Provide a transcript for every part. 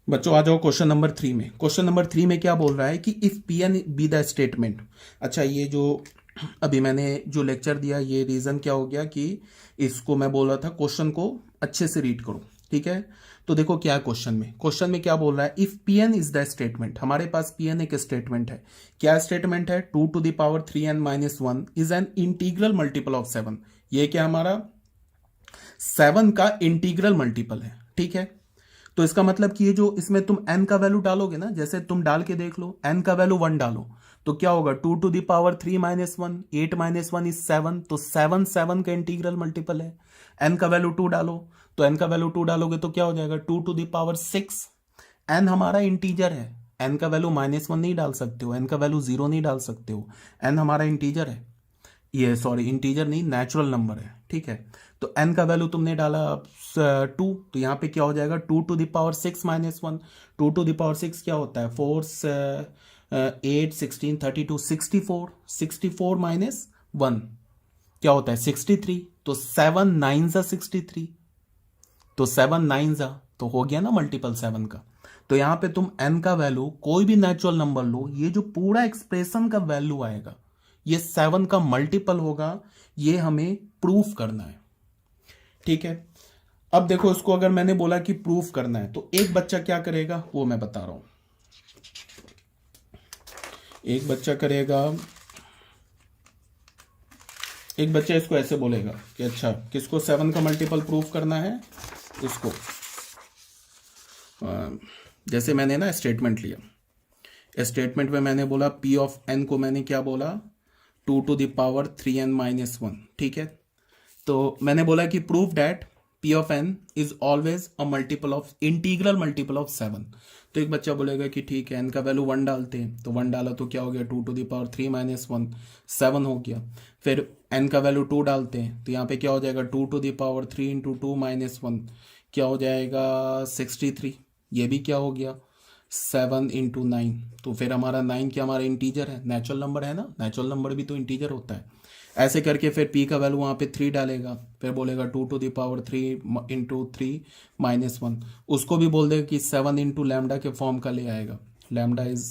बच्चों आ जाओ question number 3 में। क्वेश्चन नंबर 3 में क्या बोल रहा है कि if P n B the statement. अच्छा, ये जो अभी मैंने जो लेक्चर दिया ये रीजन क्या हो गया कि इसको मैं बोल रहा था क्वेश्चन को अच्छे से रीड करो, ठीक है। तो देखो क्या है क्वेश्चन में क्या बोल रहा है, if P n is the statement. हमारे पास पी एन एक स्टेटमेंट है। क्या स्टेटमेंट है, 2 to the power 3n - 1 is an integral multiple of 7। ये क्या हमारा 7 का इंटीग्रल मल्टीपल है, ठीक है। तो इसका मतलब कि ये जो इसमें तुम n का वैल्यू डालोगे ना, जैसे तुम डाल के देख लो, n का वैल्यू 1 डालो तो क्या होगा, 2 to the power 3 - 1, 8 - 1 इज 7, तो 7 7 का इंटीग्रल मल्टीपल है। n का वैल्यू 2 डालो, तो n का वैल्यू 2 डालोगे तो क्या हो जाएगा, 2 to the power 6। n हमारा इंटीजर है, n का वैल्यू -1 नहीं डाल सकते हो, n का वैल्यू 0 नहीं डाल सकते हो, n हमारा इंटीजर है। ये सॉरी इंटीजर नहीं, नेचुरल नंबर है, ठीक है। तो n का वैल्यू तुमने डाला 2, तो यहाँ पे क्या हो जाएगा, 2 to the power 6 - 1। 2 to the power 6 क्या होता है, 4 8 16 32 64, 64 - 1 क्या होता है 63। तो 7 9 63, तो 7 9 तो हो गया ना मल्टीपल 7 का। तो यहाँ पे तुम n का वैल्यू कोई भी नेचुरल नंबर लो, ये जो पूरा एक्सप्रेशन का वैल्यू आएगा ये 7 का मल्टीपल होगा। ये हमें प्रूफ करना है, ठीक है। अब देखो इसको अगर मैंने बोला कि प्रूफ करना है तो एक बच्चा क्या करेगा वो मैं बता रहा हूं। एक बच्चा करेगा, एक बच्चा इसको ऐसे बोलेगा कि अच्छा किसको 7 का मल्टीपल प्रूफ करना है, इसको जैसे मैंने ना स्टेटमेंट लिया, स्टेटमेंट में मैंने बोला पी ऑफ एन को मैंने क्या बोला, 2 to the power 3n - 1, ठीक है। तो मैंने बोला कि proof that P of n is always a multiple of integral multiple of 7। तो एक बच्चा बोलेगा कि ठीक है एन का वैल्यू 1 डालते हैं, तो 1 डाला तो क्या हो गया, 2 to the power 3 - 1 7 हो गया। फिर एन का वैल्यू 2 डालते हैं तो यहाँ पे क्या हो जाएगा, 2 to the power 3 × 2 - 1 क्या हो जाएगा 63। ये भी क्या हो गया 7 × 9। तो फिर हमारा 9 क्या हमारा इंटीजर है, नेचुरल नंबर है ना, नेचुरल नंबर भी तो इंटीजर होता है। ऐसे करके फिर p का वैल्यू वहाँ पे 3 डालेगा, फिर बोलेगा 2 to the power 3 × 3 - 1। उसको भी बोल देगा कि 7 × लैम्डा के फॉर्म का ले आएगा, lambda is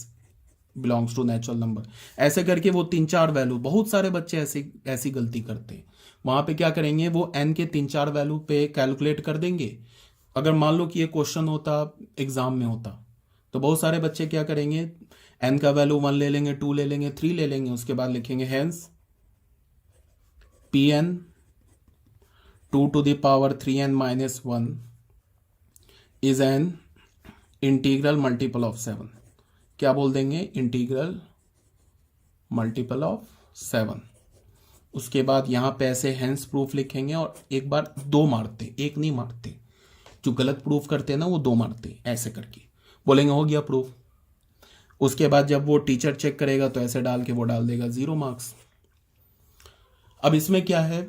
belongs to natural number. ऐसे करके वो 3 4 वैल्यू, बहुत सारे बच्चे ऐसी गलती करते हैं। वहाँ पे क्या करेंगे, वो n के 3 4 वैल्यू पे कैलकुलेट कर देंगे। अगर मान लो कि ये क्वेश्चन होता एग्जाम में होता तो बहुत सारे बच्चे क्या करेंगे, n का वैल्यू 1 ले लेंगे, 2 ले लेंगे, 3 ले लेंगे, उसके बाद लिखेंगे hence Pn 2 to the power 3n - 1 is an integral multiple of 7। क्या बोल देंगे, इंटीग्रल मल्टीपल ऑफ 7। उसके बाद यहां पे ऐसे हेंस प्रूफ लिखेंगे और एक बार 2 मारते, एक नहीं मारते, जो गलत प्रूफ करते हैं ना वो 2 मारते, ऐसे करके बोलेंगे हो गया प्रूफ। उसके बाद जब वो टीचर चेक करेगा तो ऐसे डाल के वो डाल देगा 0 मार्क्स। अब इसमें क्या है,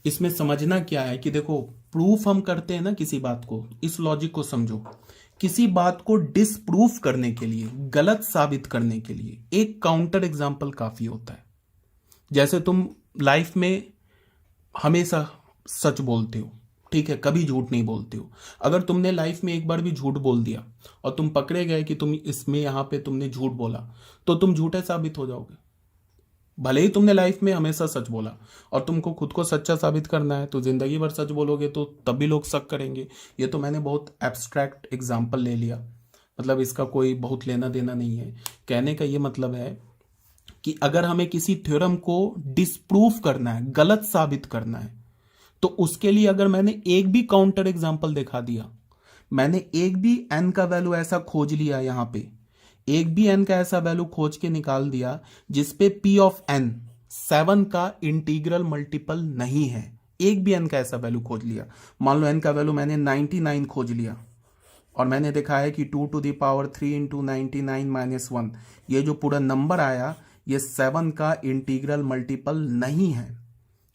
इसमें समझना क्या है कि देखो प्रूफ हम करते हैं ना किसी बात को, इस लॉजिक को समझो। किसी बात को डिसप्रूफ करने के लिए, गलत साबित करने के लिए एक काउंटर एग्जाम्पल काफी होता है। जैसे तुम लाइफ में हमेशा सच बोलते हो, ठीक है, कभी झूठ नहीं बोलते हो। अगर तुमने लाइफ में एक बार भी झूठ बोल दिया और तुम पकड़े गए कि तुम इसमें यहां पे तुमने झूठ बोला तो तुम झूठे साबित हो जाओगे। भले ही तुमने लाइफ में हमेशा सच बोला और तुमको खुद को सच्चा साबित करना है तो जिंदगी भर सच बोलोगे तो तब भी लोग शक करेंगे। ये तो मैंने बहुत एब्स्ट्रैक्ट एग्जाम्पल ले लिया, मतलब इसका कोई बहुत लेना देना नहीं है। कहने का ये मतलब है कि अगर हमें किसी थ्योरम को डिसप्रूफ करना है, गलत साबित करना है, तो उसके लिए अगर मैंने एक भी काउंटर एग्जाम्पल दिखा दिया, मैंने एक भी एन का वैल्यू ऐसा खोज लिया, यहां पे एक भी एन का ऐसा वैल्यू खोज के निकाल दिया जिसपे पी ऑफ एन 7 का इंटीग्रल मल्टीपल नहीं है, एक भी एन का ऐसा वैल्यू खोज लिया। मान लो एन का वैल्यू मैंने 99 खोज लिया और मैंने देखा है कि 2 to the power 3 × 99 - 1 ये जो पूरा नंबर आया ये 7 का इंटीग्रल मल्टीपल नहीं है।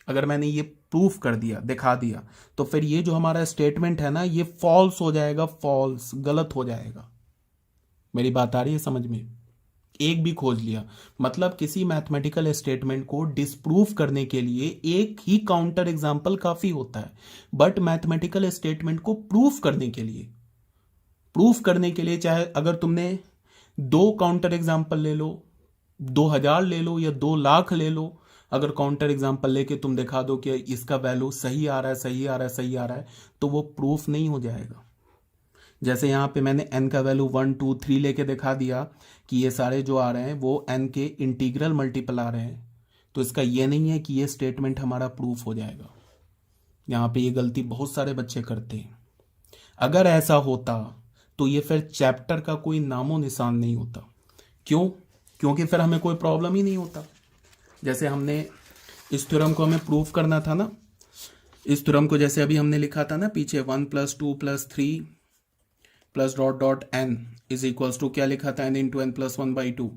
अगर मैंने ये प्रूफ कर दिया, दिखा दिया, तो फिर ये जो हमारा स्टेटमेंट है ना ये फॉल्स हो जाएगा, फॉल्स, गलत हो जाएगा। मेरी बात आ रही है समझ में? एक भी खोज लिया, मतलब किसी मैथमेटिकल स्टेटमेंट को डिसप्रूफ करने के लिए एक ही काउंटर एग्जाम्पल काफी होता है, बट मैथमेटिकल स्टेटमेंट को प्रूफ करने के लिए प्रूफ करने के लिए, चाहे अगर तुमने 2 काउंटर एग्जाम्पल ले लो, 2000 ले लो या 2 लाख ले लो, अगर काउंटर एग्जाम्पल लेके तुम दिखा दो कि इसका वैल्यू सही आ रहा है, सही आ रहा है, सही आ रहा है, तो वो प्रूफ नहीं हो जाएगा। जैसे यहाँ पे मैंने n का वैल्यू 1 2 3 लेके दिखा दिया कि ये सारे जो आ रहे हैं वो n के इंटीग्रल मल्टीपल आ रहे हैं, तो इसका ये नहीं है कि ये स्टेटमेंट हमारा प्रूफ हो जाएगा। यहाँ पे ये गलती बहुत सारे बच्चे करते हैं। अगर ऐसा होता तो ये फिर चैप्टर का कोई नामो निशान नहीं होता। क्यों? क्योंकि फिर हमें कोई प्रॉब्लम ही नहीं होता। जैसे हमने इस थ्योरम को हमें प्रूफ करना था ना, इस थ्योरम को जैसे अभी हमने लिखा था ना पीछे 1 + 2 + 3 plus dot dot n is equals to क्या लिखा था, n इंटू एन प्लस 1/2।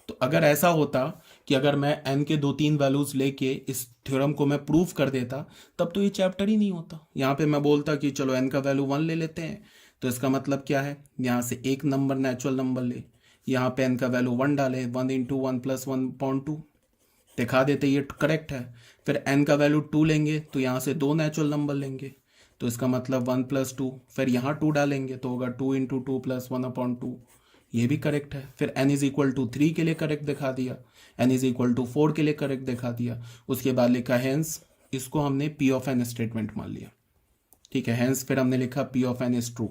तो अगर ऐसा होता कि अगर मैं n के 2-3 वैल्यूज लेके इस थ्योरम को मैं प्रूफ कर देता, तब तो ये चैप्टर ही नहीं होता। यहाँ पे मैं बोलता कि चलो n का वैल्यू 1 ले लेते हैं, तो इसका मतलब क्या है, यहाँ से एक नंबर नेचुरल नंबर ले, यहाँ पे n का वैल्यू 1 डाले, 1 इंटू 1 प्लस 1/2 दिखा देते, ये करेक्ट है। फिर n का वैल्यू 2 लेंगे तो यहाँ से 2 नेचुरल नंबर लेंगे, तो इसका मतलब 1 + 2, फिर यहाँ 2 डालेंगे तो होगा 2 इंटू 2 प्लस 1/2, ये भी करेक्ट है। फिर n = 3 के लिए करेक्ट दिखा दिया, n = 4 के लिए करेक्ट दिखा दिया। उसके बाद लिखा हेंस, इसको हमने P ऑफ n स्टेटमेंट मान लिया, ठीक है। हेंस फिर हमने लिखा P of n is true.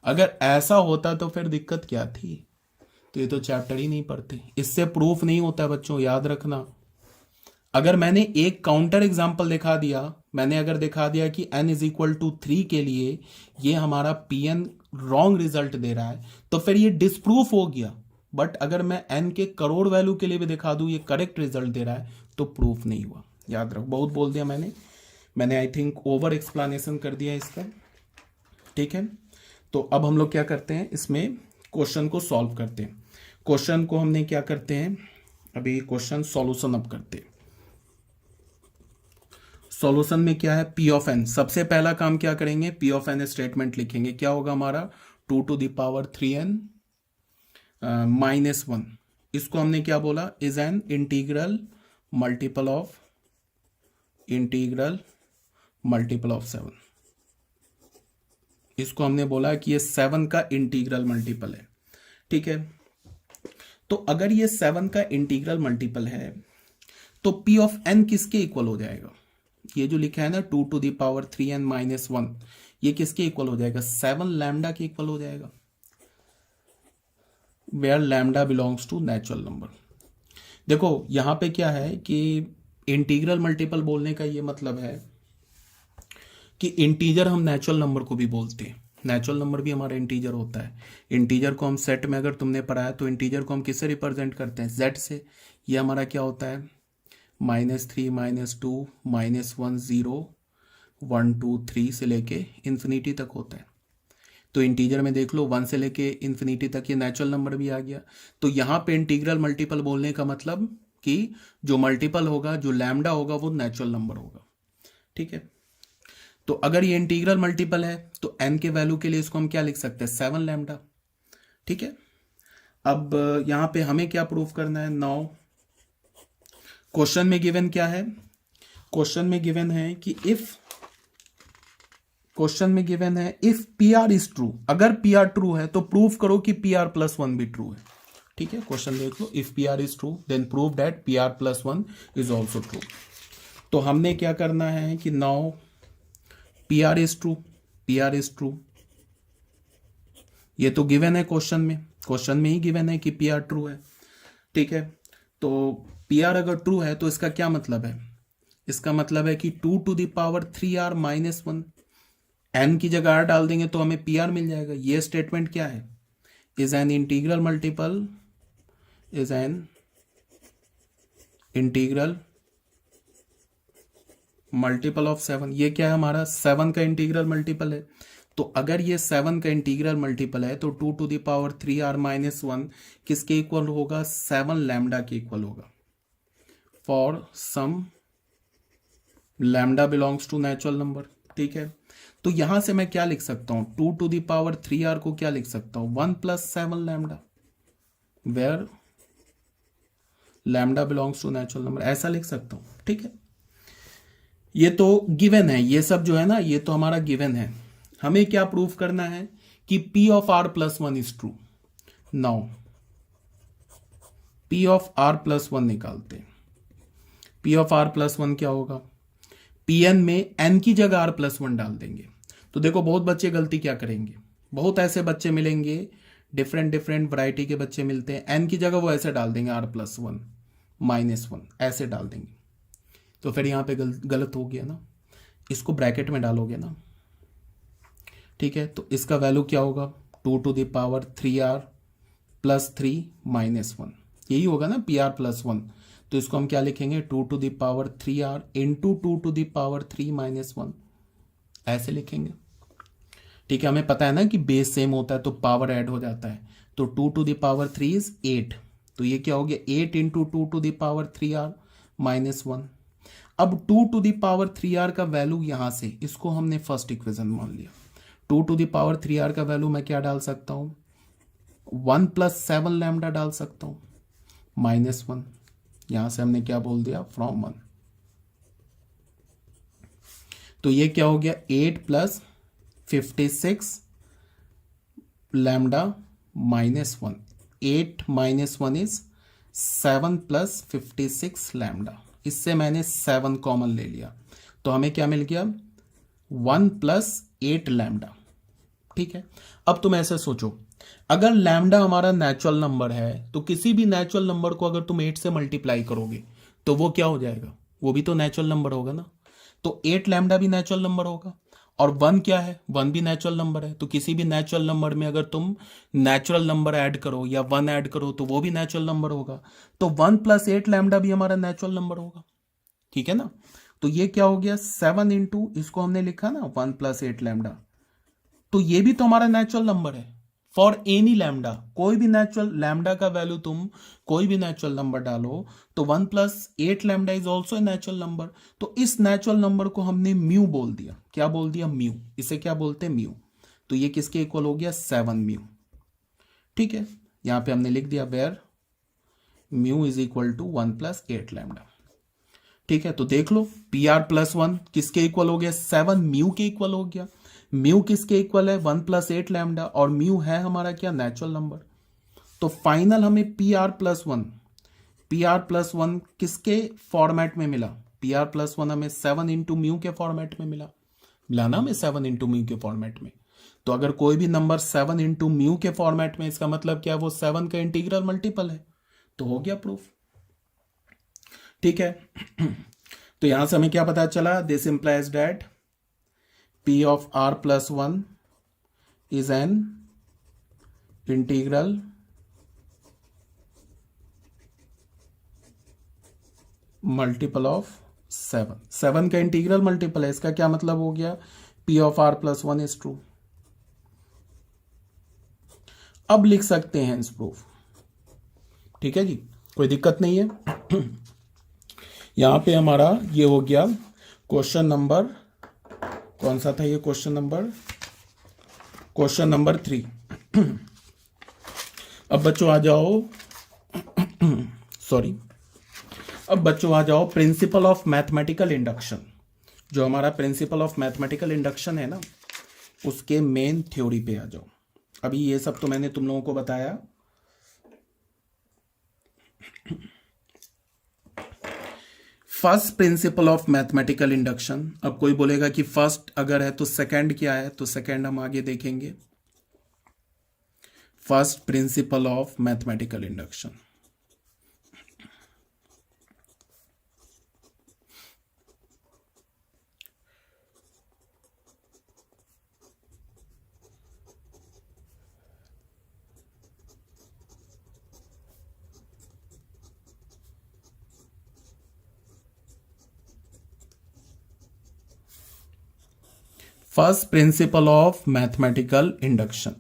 अगर ऐसा होता तो फिर दिक्कत क्या थी, तो ये तो चैप्टर ही नहीं पढ़ते। इससे प्रूफ नहीं होता बच्चों, याद रखना। अगर मैंने एक काउंटर एग्जाम्पल दिखा दिया, मैंने अगर दिखा दिया कि n = 3 के लिए ये हमारा Pn रॉन्ग रिजल्ट दे रहा है, तो फिर ये डिसप्रूफ हो गया। बट अगर मैं n के करोड़ वैल्यू के लिए भी दिखा दूं ये करेक्ट रिजल्ट दे रहा है, तो प्रूफ नहीं हुआ। याद रखो, बहुत बोल दिया मैंने आई थिंक ओवर एक्सप्लेनेशन कर दिया इसका, ठीक है। तो अब हम लोग क्या करते हैं, इसमें क्वेश्चन को सॉल्व करते हैं। क्वेश्चन को हमने क्या करते हैं, अभी क्वेश्चन सॉल्यूशन अब करते हैं। सॉल्यूशन में क्या है, P ऑफ n। सबसे पहला काम क्या करेंगे, P ऑफ n स्टेटमेंट लिखेंगे। क्या होगा हमारा 2 to the power 3n -1। इसको हमने क्या बोला, is an integral multiple of 7। इसको हमने बोला कि ये 7 का इंटीग्रल मल्टीपल है, ठीक है। तो अगर ये 7 का इंटीग्रल मल्टीपल है तो P ऑफ n किसके इक्वल हो जाएगा, ये जो लिखा है ना 2 to the power 3n -1, ये किसके इक्वल हो जाएगा, 7 लैम्डा के इक्वल हो जाएगा, where lambda belongs to natural number. देखो यहां पे क्या है कि इंटीग्रल मल्टीपल बोलने का ये मतलब है कि इंटीजर हम नेचुरल नंबर को भी बोलते हैं, नेचुरल नंबर भी हमारा इंटीजर होता है। इंटीजर को हम सेट में अगर तुमने पढ़ा है तो इंटीजर को हम किससे रिप्रेजेंट करते हैं, z से। ये हमारा क्या होता है, -3 -2 -1 0 1 2 3 से लेके इन्फिनिटी तक होता है। तो इंटीजर में देख लो 1 से लेके इन्फिनिटी तक ये नेचुरल नंबर भी आ गया। तो यहाँ पे इंटीग्रल मल्टीपल बोलने का मतलब कि जो मल्टीपल होगा, जो लैम्डा होगा, वो नेचुरल नंबर होगा, ठीक है। तो अगर ये इंटीग्रल मल्टीपल है तो n के वैल्यू के लिए इसको हम क्या लिख सकते हैं, 7 लैम्डा, ठीक है। अब यहां पे हमें क्या प्रूफ करना है, नाउ क्वेश्चन में गिवन क्या है, क्वेश्चन में गिवन है कि if P R is true, अगर पी आर ट्रू है तो प्रूफ करो कि पी आर प्लस 1 भी ट्रू है, ठीक है। क्वेश्चन देख लो, if P R is true then prove that P R plus 1 is also true. तो हमने क्या करना है कि now P R is true, ये तो गिवन है क्वेश्चन में ही गिवन है कि पी आर ट्रू है, ठीक है। तो पी आर अगर ट्रू है तो इसका क्या मतलब है, इसका मतलब है कि 2 to the power 3r -1, n की जगह r डाल देंगे तो हमें पी आर मिल जाएगा। ये स्टेटमेंट क्या है, is an integral multiple of 7। ये क्या है, हमारा 7 का इंटीग्रल मल्टीपल है। तो अगर ये 7 का इंटीग्रल मल्टीपल है तो 2 to the power 3r -1 किसके इक्वल होगा, 7 लैम्डा के इक्वल होगा, for some lambda belongs to natural number, ठीक है। तो यहां से मैं क्या लिख सकता हूं, 2 to the power 3r को क्या लिख सकता हूं, 1 + 7 lambda, where lambda belongs to natural number, ऐसा लिख सकता हूं, ठीक है। ये तो गिवन है, ये सब जो है ना ये तो हमारा गिवन है। हमें क्या प्रूफ करना है कि P of R plus one is true. Now P of R plus one निकालते हैं। P of R plus one क्या होगा, Pn में n की जगह R प्लस वन डाल देंगे। तो देखो बहुत बच्चे गलती क्या करेंगे, बहुत ऐसे बच्चे मिलेंगे, डिफरेंट डिफरेंट वैरायटी के बच्चे मिलते हैं, n की जगह वो ऐसे डाल देंगे R plus one minus one ऐसे डाल देंगे। तो फिर यहाँ पे गलत हो गया ना, इसको ब्रैकेट में डालोगे ना, ठीक है। तो इसका वैल्यू क्या होगा, 2 to the power 3R plus 3 minus one, यही होगा ना PR प्लस वन। तो इसको हम क्या लिखेंगे, 2 to the power 3R into 2 to the power 3 minus one, ऐसे लिखेंगे, ठीक है। हमें पता है ना कि बेस सेम होता है तो पावर ऐड हो जाता है। तो 2 टू द पावर 3 इज 8, तो ये क्या हो गया 8 into 2 to the power 3R minus one. अब 2 टू द पावर 3R का वैल्यू यहां से, इसको हमने फर्स्ट इक्वेशन मान लिया। 2 टू द पावर 3R का वैल्यू मैं क्या डाल सकता हूं, 1 प्लस 7 लैम्डा डाल सकता हूं माइनस वन। यहां से हमने क्या बोल दिया, फ्रॉम 1। तो ये क्या हो गया 8 plus 56 lambda minus one. 8 minus one is 7 plus 56 lambda. इससे मैंने 7 कॉमन ले लिया, तो हमें क्या मिल गया 1 प्लस 8 लैम्डा, ठीक है। अब तुम ऐसे सोचो, अगर लैम्डा हमारा नेचुरल नंबर है तो किसी भी नेचुरल नंबर को अगर तुम 8 से मल्टीप्लाई करोगे तो वो क्या हो जाएगा, वो भी तो नेचुरल नंबर होगा ना। तो 8 लैम्डा भी नेचुरल नंबर होगा, और 1 क्या है, 1 भी नेचुरल नंबर है। तो किसी भी नेचुरल नंबर में अगर तुम नेचुरल नंबर ऐड करो या 1 ऐड करो तो वो भी नेचुरल नंबर होगा। तो 1 प्लस 8 लैम्डा भी हमारा नेचुरल नंबर होगा, ठीक है ना। तो ये क्या हो गया 7 इंटू, इसको हमने लिखा ना 1 प्लस 8 लैम्डा, तो ये भी तो हमारा नेचुरल नंबर है। फॉर एनी लैम्डा, कोई भी नेचुरल लैम्डा का वैल्यू तुम कोई भी नेचुरल नंबर डालो तो 1 plus 8 lambda is also a natural number. तो इस नेचुरल नंबर को हमने म्यू बोल दिया। क्या बोल दिया, म्यू। इसे क्या बोलते हैं, म्यू। तो ये किसके इक्वल हो गया 7 म्यू, ठीक है। यहां पे हमने लिख दिया where mu is equal to 1 plus 8 lambda, ठीक है। तो देख लो PR प्लस वन किसके इक्वल हो गया, 7 म्यू के इक्वल हो गया। म्यू किसके इक्वल है, 1 प्लस 8 लैम्डा, और म्यू है हमारा क्या, नेचुरल नंबर। तो फाइनल हमें PR प्लस वन किसके फॉर्मेट में मिला, PR प्लस वन हमें 7 इंटू म्यू के फॉर्मेट में मिला ना, हमें 7 इंटू म्यू के फॉर्मेट में। तो अगर कोई भी नंबर 7 इंटू म्यू के फॉर्मेट में, इसका मतलब क्या है, वो 7 का इंटीग्रल मल्टीपल है। तो हो गया प्रूफ, ठीक है। तो यहां से हमें क्या पता चला, this implies that P of R plus 1 is an integral multiple of 7। 7 का इंटीग्रल मल्टीपल है, इसका क्या मतलब हो गया, P of R plus 1 is true। अब लिख सकते हैं इस प्रूफ, ठीक है जी, कोई दिक्कत नहीं है। यहां पे हमारा ये हो गया क्वेश्चन नंबर, कौन सा था ये क्वेश्चन नंबर 3। अब बच्चों आ जाओ सॉरी, अब बच्चों आ जाओ प्रिंसिपल ऑफ मैथमेटिकल इंडक्शन। जो हमारा प्रिंसिपल ऑफ मैथमेटिकल इंडक्शन है ना, उसके मेन थ्योरी पे आ जाओ। अभी ये सब तो मैंने तुम लोगों को बताया। First principle of mathematical induction. अब कोई बोलेगा कि फर्स्ट अगर है तो सेकंड क्या है, तो सेकंड हम आगे देखेंगे। First principle of mathematical induction, first principle of mathematical induction.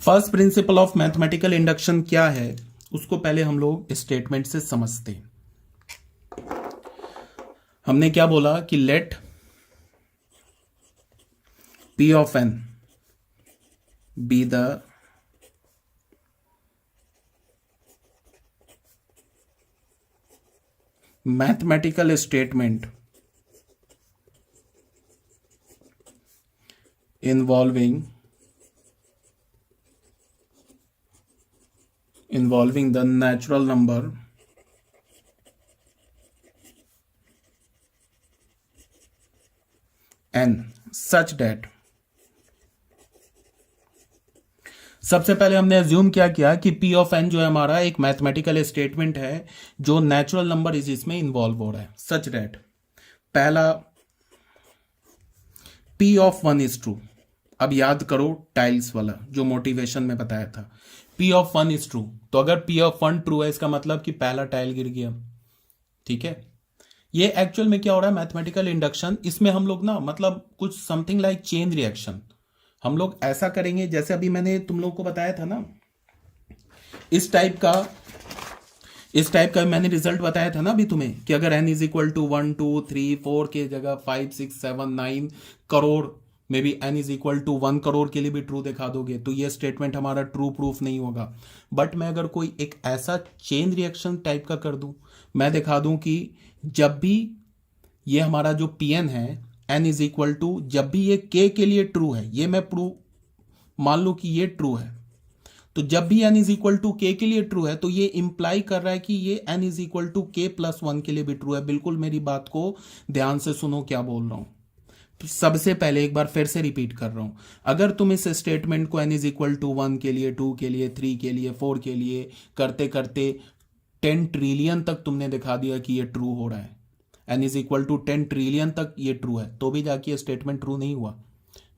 First principle of mathematical induction क्या है, उसको पहले हम लोग स्टेटमेंट से समझते हैं। हमने क्या बोला कि let P of n be the mathematical statement involving the natural number n such that, सबसे पहले हमने अज्यूम क्या किया कि P ऑफ n जो है हमारा एक मैथमेटिकल स्टेटमेंट है जो नेचुरल नंबर इज इसमें इन्वॉल्व हो रहा है, सच दैट पहला P ऑफ 1 इज ट्रू। अब याद करो टाइल्स वाला जो मोटिवेशन में बताया था, P ऑफ 1 इज ट्रू, तो अगर P ऑफ 1 ट्रू है इसका मतलब कि पहला टाइल गिर गया। ठीक है, ये एक्चुअल में क्या हो रहा है, मैथमेटिकल इंडक्शन, इसमें हम लोग ना मतलब कुछ समथिंग लाइक चेन रिएक्शन हम लोग ऐसा करेंगे जैसे अभी मैंने तुम लोग को बताया था ना, इस टाइप का मैंने रिजल्ट बताया था ना अभी तुम्हें कि अगर n इज इक्वल टू 1 2 3 4 के जगह 5 6 7 9 करोड़ में भी n is equal to 1 crore के लिए भी ट्रू दिखा दोगे तो ये स्टेटमेंट हमारा ट्रू प्रूफ नहीं होगा। बट मैं अगर कोई एक ऐसा चेन रिएक्शन टाइप का कर दूं, मैं दिखा दूं कि जब भी ये हमारा जो Pn है n इज इक्वल टू, जब भी ये k के लिए ट्रू है, ये मैं प्रूव मान लो कि ये ट्रू है, तो जब भी n is equal to k के लिए ट्रू है तो ये इंप्लाई कर रहा है कि ये n is equal to k plus 1 के लिए भी ट्रू है। बिल्कुल मेरी बात को ध्यान से सुनो क्या बोल रहा हूं। तो सबसे पहले एक बार फिर से रिपीट कर रहा हूं, अगर तुम इस स्टेटमेंट को n इज इक्वल टू 1 के लिए 2 के लिए 3 के लिए 4 के लिए करते करते 10 ट्रिलियन तक तुमने दिखा दिया कि ये ट्रू हो रहा है, n is equal to 10 trillion तक ये ट्रू है, तो भी जाके ये स्टेटमेंट ट्रू नहीं हुआ।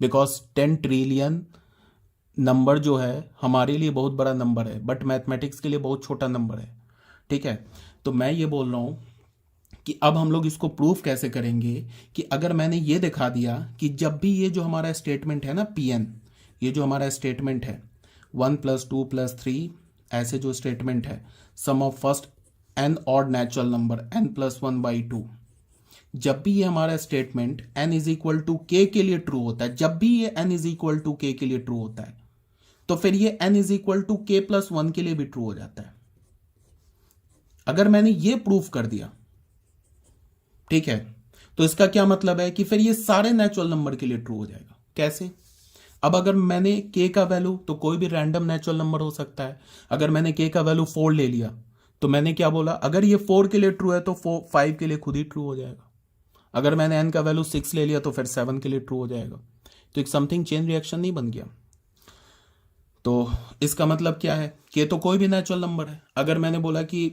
बिकॉज 10 ट्रिलियन नंबर जो है हमारे लिए बहुत बड़ा नंबर है बट मैथमेटिक्स के लिए बहुत छोटा नंबर है। ठीक है, तो मैं ये बोल रहा हूँ कि अब हम लोग इसको प्रूफ कैसे करेंगे कि अगर मैंने ये दिखा दिया कि जब भी ये जो हमारा स्टेटमेंट है ना Pn, ये जो हमारा स्टेटमेंट है 1 + 2 + 3 ऐसे जो स्टेटमेंट है sum of first n odd natural number n + 1/2, जब भी ये हमारा statement n is equal to k के लिए ट्रू होता है, जब भी ये n is equal to k के लिए ट्रू होता है तो फिर ये n is equal to k + 1 के लिए भी ट्रू हो जाता है। अगर मैंने ये प्रूफ कर दिया, ठीक है, तो इसका क्या मतलब है कि फिर ये सारे नेचुरल नंबर के लिए ट्रू हो जाएगा। कैसे? अब अगर मैंने k का वैल्यू, तो कोई भी रैंडम नेचुरल नंबर हो सकता है, अगर मैंने k का वैल्यू 4 ले लिया तो मैंने क्या बोला, अगर ये 4 के लिए ट्रू है तो 5 के लिए खुद ही ट्रू हो जाएगा। अगर मैंने n का वैल्यू 6 ले लिया तो फिर 7 के लिए ट्रू हो जाएगा। तो एक समथिंग चेन रिएक्शन नहीं बन गया। तो इसका मतलब क्या है कि तो कोई भी नेचुरल नंबर है। अगर मैंने बोला कि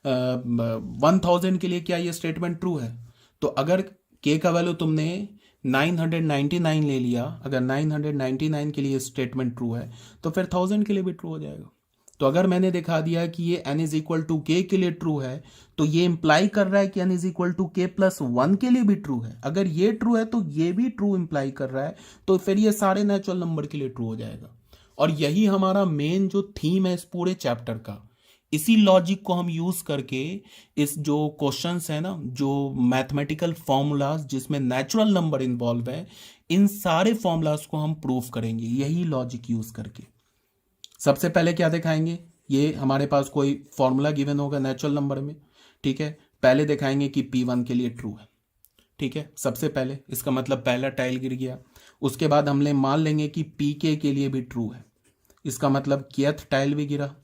1000 के लिए क्या ये स्टेटमेंट ट्रू है, तो अगर k का वैल्यू तुमने 999 ले लिया, अगर 999 के लिए स्टेटमेंट ट्रू है तो फिर 1000 के लिए भी ट्रू हो जाएगा। तो अगर मैंने दिखा दिया कि ये n is equal to k के लिए ट्रू है तो ये इंप्लाई कर रहा है कि n is equal to k + 1 के लिए भी ट्रू है। अगर ये ट्रू है तो ये भी ट्रू इंप्लाई कर रहा है, तो फिर ये सारे नेचुरल नंबर के लिए ट्रू हो जाएगा। और यही हमारा मेन जो थीम है इस पूरे चैप्टर का। इसी लॉजिक को हम यूज करके इस जो क्वेश्चंस है ना, जो मैथमेटिकल फॉर्मूलाज जिसमें नेचुरल नंबर इन्वॉल्व है, इन सारे फॉर्मूलाज को हम प्रूफ करेंगे यही लॉजिक यूज करके। सबसे पहले क्या दिखाएंगे, ये हमारे पास कोई फॉर्मूला गिवन होगा नेचुरल नंबर में, ठीक है, पहले दिखाएंगे कि P1 के लिए ट्रू है। ठीक है, सबसे पहले इसका मतलब पहला टाइल गिर गया। उसके बाद हम मान लेंगे कि Pk के लिए भी ट्रू है, इसका मतलब kth टाइल भी गिरा।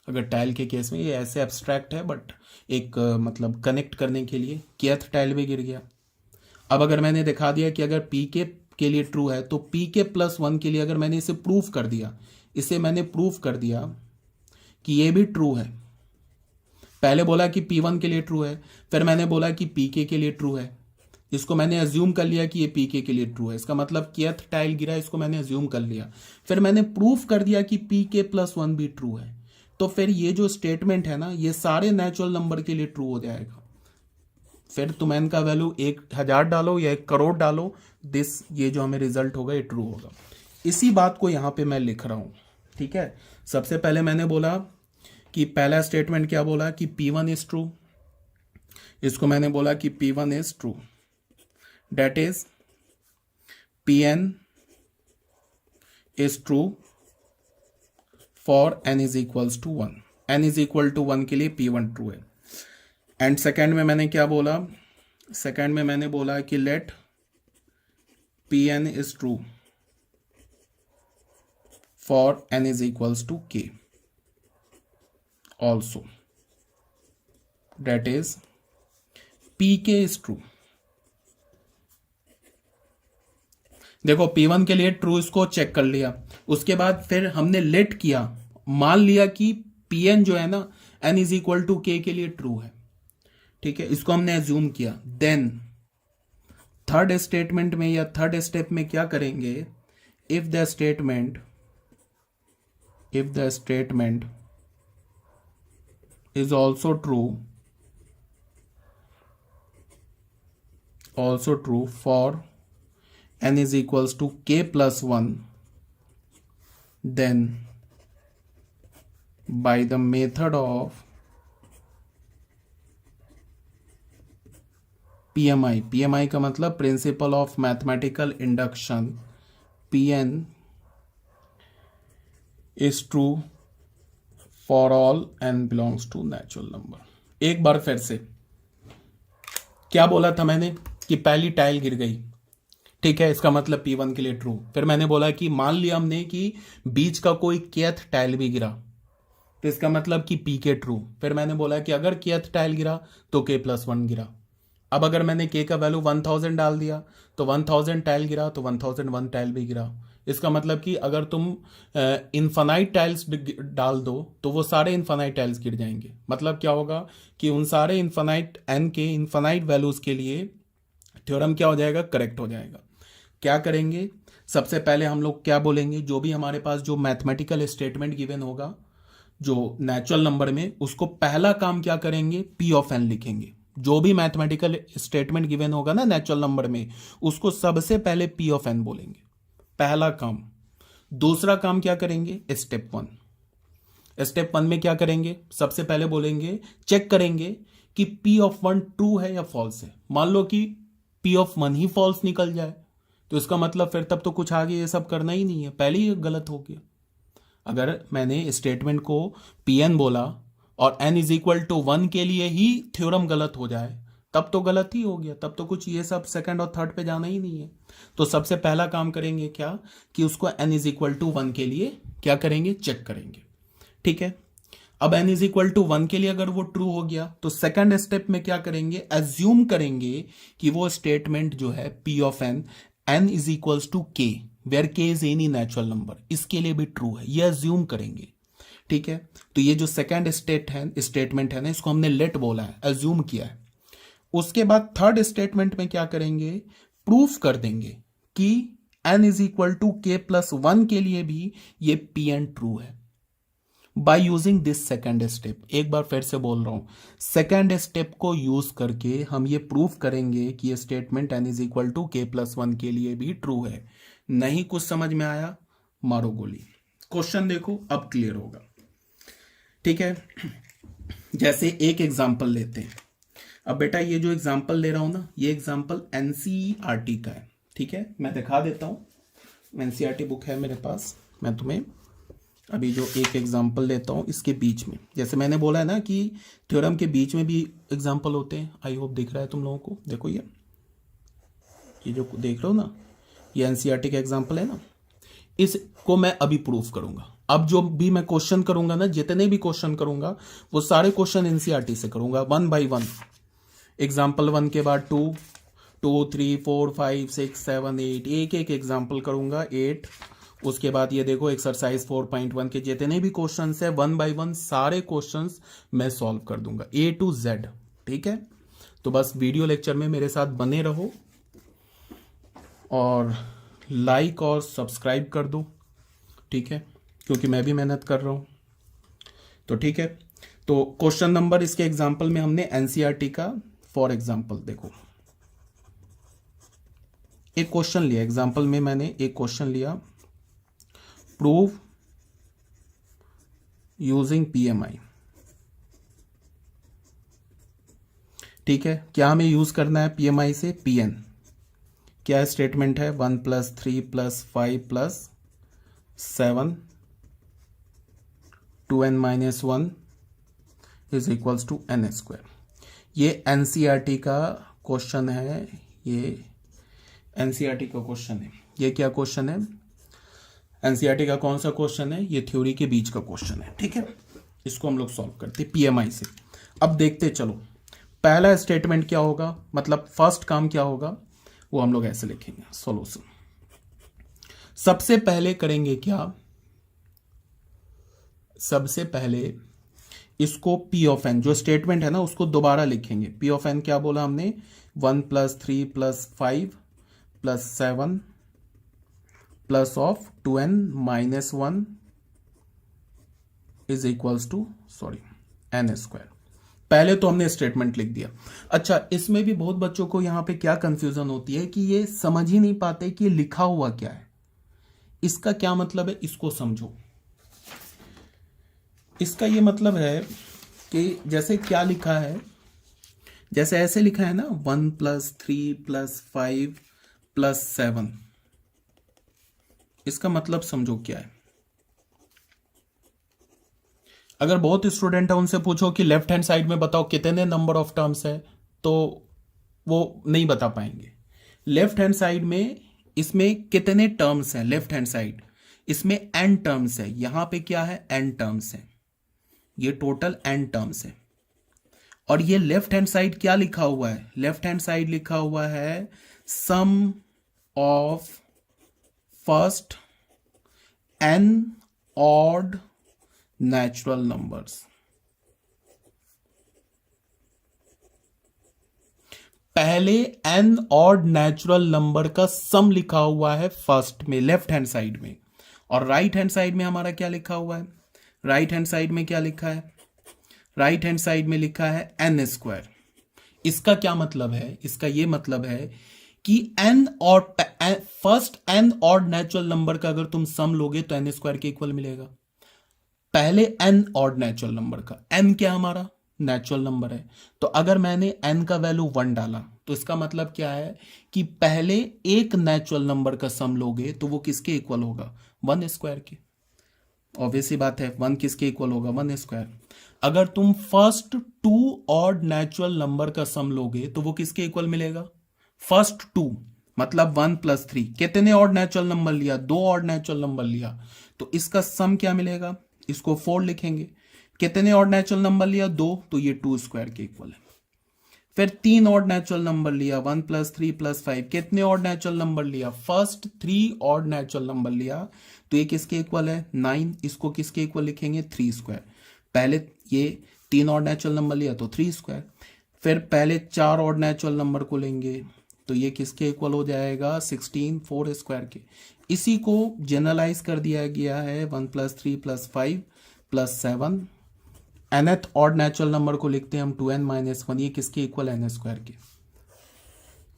अगर टाइल के केस में ये ऐसे एब्स्ट्रैक्ट है बट एक मतलब कनेक्ट करने के लिए kth टाइल भी गिर गया। अब अगर मैंने दिखा दिया कि अगर Pk के लिए ट्रू है तो Pk + 1 के लिए अगर मैंने इसे प्रूफ कर दिया, इसे मैंने प्रूफ कर दिया कि ये भी ट्रू है। पहले बोला कि P1 के लिए ट्रू है, फिर मैंने बोला कि Pk के लिए ट्रू है, इसको मैंने अज्यूम कर लिया कि ये Pk के लिए ट्रू है, इसका मतलब kth टाइल गिरा, इसको मैंने अज्यूम कर लिया। फिर मैंने प्रूफ कर दिया कि Pk + 1 भी ट्रू है, तो फिर ये जो स्टेटमेंट है ना ये सारे नेचुरल नंबर के लिए ट्रू हो जाएगा। फिर तुम n का वैल्यू 1000 डालो या 1 करोड़ डालो, ये जो हमें रिजल्ट होगा ये ट्रू होगा। इसी बात को यहाँ पे मैं लिख रहा हूँ। ठीक है, सबसे पहले मैंने बोला कि पहला स्टेटमेंट क्या बोला कि P1 इज ट्रू, इसको मैंने बोला कि P1 is true, that is Pn is true for n is equals to 1, n is equal to 1 के लिए P1 ट्रू है। एंड सेकेंड में मैंने क्या बोला, सेकेंड में मैंने बोला कि let Pn is true for n is equals to k also, that is pk is true. देखो P1 के लिए ट्रू, इसको चेक कर लिया, उसके बाद फिर हमने लेट किया, मान लिया कि Pn जो है ना n is equal to k के लिए ट्रू है, ठीक है, इसको हमने एज्यूम किया। देन थर्ड स्टेटमेंट में या थर्ड स्टेप में क्या करेंगे, if the statement is also true for n is equals to k plus 1, then by the method of PMI का मतलब principal of mathematical induction, Pn is true for all n belongs to natural number। एक बार फिर से क्या बोला था मैंने कि पहली टाइल गिर गई, ठीक है, इसका मतलब P1 के लिए ट्रू। फिर मैंने बोला कि मान लिया हमने कि बीच का कोई kth टाइल भी गिरा, तो इसका मतलब कि Pk ट्रू। फिर मैंने बोला कि अगर kth टाइल गिरा तो k प्लस 1 गिरा। अब अगर मैंने k का वैल्यू 1000 डाल दिया तो 1000 टाइल गिरा तो 1001 टाइल भी गिरा। इसका मतलब कि अगर तुम इन्फानाइट टाइल्स डाल दो तो वो सारे इन्फानाइट टाइल्स गिर जाएंगे। मतलब क्या होगा कि उन सारे इन्फानाइट n के इन्फानाइट वैल्यूज के लिए थ्योरम क्या हो जाएगा, करेक्ट हो जाएगा। क्या करेंगे, सबसे पहले हम लोग क्या बोलेंगे, जो भी हमारे पास जो मैथमेटिकल स्टेटमेंट गिवन होगा जो नेचुरल नंबर में, उसको पहला काम क्या करेंगे, P ऑफ n लिखेंगे। जो भी मैथमेटिकल स्टेटमेंट गिवन होगा ना नेचुरल नंबर में, उसको सबसे पहले P ऑफ n बोलेंगे, पहला काम। दूसरा काम क्या करेंगे, स्टेप 1 में क्या करेंगे, सबसे पहले बोलेंगे, चेक करेंगे कि P ऑफ 1 ट्रू है या फॉल्स है। मान लो कि P ऑफ 1 ही फॉल्स निकल जाए तो इसका मतलब फिर तब तो कुछ आगे ये सब करना ही नहीं है, पहले ही गलत हो गया। अगर मैंने स्टेटमेंट को Pn बोला और n इज इक्वल टू 1 के लिए ही थ्योरम गलत हो जाए तब तो गलत ही हो गया, तब तो कुछ ये सब सेकंड और थर्ड पे जाना ही नहीं है। तो सबसे पहला काम करेंगे क्या, कि उसको n इज इक्वल टू 1 के लिए क्या करेंगे, चेक करेंगे, ठीक है। अब n इज इक्वल टू 1 के लिए अगर वो ट्रू हो गया तो सेकंड स्टेप में क्या करेंगे, एज्यूम करेंगे कि वो स्टेटमेंट जो है P of n is equals to k where k is any natural number, इसके लिए भी ट्रू है, ये एज्यूम करेंगे, ठीक है। तो ये जो सेकंड स्टेटमेंट है ना, इसको हमने लेट बोला है, एज्यूम किया है। उसके बाद थर्ड स्टेटमेंट में क्या करेंगे, प्रूफ कर देंगे कि n is equal to k plus 1 के लिए भी ये Pn ट्रू है by using this second step. एक बार फिर से बोल रहा हूं, सेकंड स्टेप को यूज करके हम ये प्रूफ करेंगे कि ये statement n is equal to k plus 1 के लिए भी ट्रू है। नहीं कुछ समझ में आया, मारो गोली। क्वेश्चन देखो, अब क्लियर होगा, ठीक है। जैसे एक एग्जांपल लेते हैं। अब बेटा ये जो एग्जांपल ले रहा हूं ना, ये एग्जांपल एनसीईआरटी का है, ठीक है। मैं दिखा देता हूं, एनसीईआरटी बुक है मेरे पास। मैं तुम्हें अभी जो एक एग्जांपल लेता हूं इसके बीच में, जैसे मैंने बोला है ना कि थ्योरम के बीच में भी एग्जांपल होते हैं। आई होप दिख रहा है तुम लोगों को। देखो ये जो देख रहे हो ना, ये एनसीईआरटी का एग्जांपल है ना, इसको मैं अभी प्रूफ करूंगा। अब जो भी मैं क्वेश्चन करूंगा ना, जितने भी क्वेश्चन करूंगा वो सारे क्वेश्चन एनसीईआरटी से करूंगा, 1 बाय 1। एग्जाम्पल 1 के बाद 2, 3, 4, 5, 6, 7, 8, एक एक एग्जाम्पल करूंगा, 8। उसके बाद ये देखो एक्सरसाइज 4.1 के जितने भी क्वेश्चंस है 1 बाय 1 सारे क्वेश्चंस मैं सॉल्व कर दूंगा A to Z, ठीक है। तो बस वीडियो लेक्चर में मेरे साथ बने रहो और लाइक और सब्सक्राइब कर दो, ठीक है, क्योंकि मैं भी मेहनत कर रहा हूं। तो ठीक है, तो क्वेश्चन नंबर इसके एग्जाम्पल में हमने एनसीईआरटी का फॉर एग्जाम्पल देखो एक क्वेश्चन लिया। एग्जाम्पल में मैंने एक क्वेश्चन लिया, प्रूव यूजिंग पीएमआई, ठीक है। क्या हमें यूज करना है पीएमआई से, पीएन। क्या स्टेटमेंट है, 1 + 3 + 5 + 7 2n - 1 is equals to n²। ये एनसीईआरटी का क्वेश्चन है, ये एनसीईआरटी का क्वेश्चन है। ये क्या क्वेश्चन है, एनसीईआरटी का कौन सा क्वेश्चन है, ये थ्योरी के बीच का क्वेश्चन है, ठीक है। इसको हम लोग सॉल्व करते पीएमआई से। अब देखते चलो, पहला स्टेटमेंट क्या होगा, मतलब फर्स्ट काम क्या होगा, वो हम लोग ऐसे लिखेंगे सॉल्यूशन। सबसे पहले करेंगे क्या, सबसे पहले इसको पी ऑफ एन जो स्टेटमेंट है ना उसको दोबारा लिखेंगे। पी ऑफ एन क्या बोला हमने, 1 + 3 + 5 + 7 plus of 2n - 1 is equals to n²। पहले तो हमने स्टेटमेंट लिख दिया। अच्छा, इसमें भी बहुत बच्चों को यहां पे क्या कंफ्यूजन होती है कि ये समझ ही नहीं पाते कि लिखा हुआ क्या है, इसका क्या मतलब है, इसको समझो। इसका ये मतलब है कि जैसे क्या लिखा है, जैसे ऐसे लिखा है ना 1 + 3 + 5 + 7, इसका मतलब समझो क्या है। अगर बहुत स्टूडेंट है उनसे पूछो कि लेफ्ट हैंड साइड में बताओ कितने नंबर ऑफ टर्म्स है, तो वो नहीं बता पाएंगे। लेफ्ट हैंड साइड में इसमें कितने टर्म्स हैं, लेफ्ट हैंड साइड इसमें n टर्म्स है, यहां पे क्या है n टर्म्स है, ये टोटल n टर्म्स है। और ये लेफ्ट हैंड साइड क्या लिखा हुआ है, लेफ्ट हैंड साइड लिखा हुआ है sum of first n odd natural numbers. पहले n ऑड नेचुरल नंबर का सम लिखा हुआ है फर्स्ट में, लेफ्ट हैंड साइड में। और राइट हैंड साइड में हमारा क्या लिखा हुआ है, राइट हैंड साइड में क्या लिखा है, राइट हैंड साइड में लिखा है n²। इसका क्या मतलब है, इसका ये मतलब है कि n और first n odd natural number का अगर तुम सम लोगे तो n² के इक्वल मिलेगा। पहले n ऑड नेचुरल नंबर का, n क्या हमारा नेचुरल नंबर है, तो अगर मैंने n का वैल्यू 1 डाला तो इसका मतलब क्या है कि पहले एक नेचुरल नंबर का सम लोगे तो वो किसके इक्वल होगा, 1² के। ऑब्वियस ही बात है, 1 किसके इक्वल होगा, 1²। अगर तुम फर्स्ट 2 ऑड नेचुरल नंबर का सम लोगे तो वो किसके इक्वल मिलेगा, फर्स्ट 2 मतलब 1 + 3, कितने ऑड नेचुरल नंबर लिया, 2 ऑड नेचुरल नंबर लिया, तो इसका सम क्या मिलेगा, इसको 4 लिखेंगे। कितने ऑड नेचुरल नंबर लिया, 2, तो ये 2² के इक्वल है। फिर 3 ऑड नेचुरल नंबर लिया, 1 + 3 + 5, कितने ऑड नेचुरल नंबर लिया, फर्स्ट 3 ऑड नेचुरल नंबर लिया, तो ये किसके इक्वल है, 9, इसको किसके इक्वल लिखेंगे, 3²। पहले ये 3 ऑड नेचुरल नंबर लिया तो 3²। फिर पहले 4 ऑड नेचुरल नंबर को लेंगे तो ये किसके इक्वल हो जाएगा, 16, 4² के। इसी को जनरलाइज कर दिया गया है 1 + 3 + 5 + 7। nth ऑड नेचुरल नंबर को लिखते हैं हम 2n - 1, ये किसके इक्वल, n² के।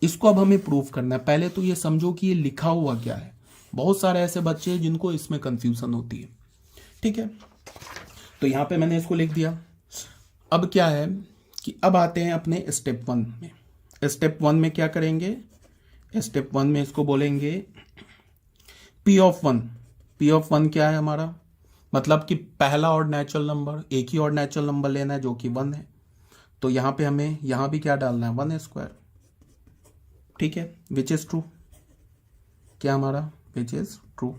इसको अब हमें प्रूव करना है। पहले तो ये समझो कि ये लिखा हुआ क्या है, बहुत सारे ऐसे बच्चे हैं जिनको इसमें कंफ्यूजन होती है, ठीक है। तो यहां पे मैंने इसको लिख दिया। अब क्या है कि अब आते हैं अपने स्टेप 1 में। स्टेप 1 में क्या करेंगे, स्टेप 1 में इसको बोलेंगे P ऑफ 1। P ऑफ 1 क्या है हमारा, मतलब कि पहला ऑड नेचुरल नंबर, एक ही ऑड नेचुरल नंबर लेना है जो कि 1 है, तो यहां पे हमें यहां भी क्या डालना है, 1², ठीक है, विच इज ट्रू, क्या हमारा, विच इज ट्रू,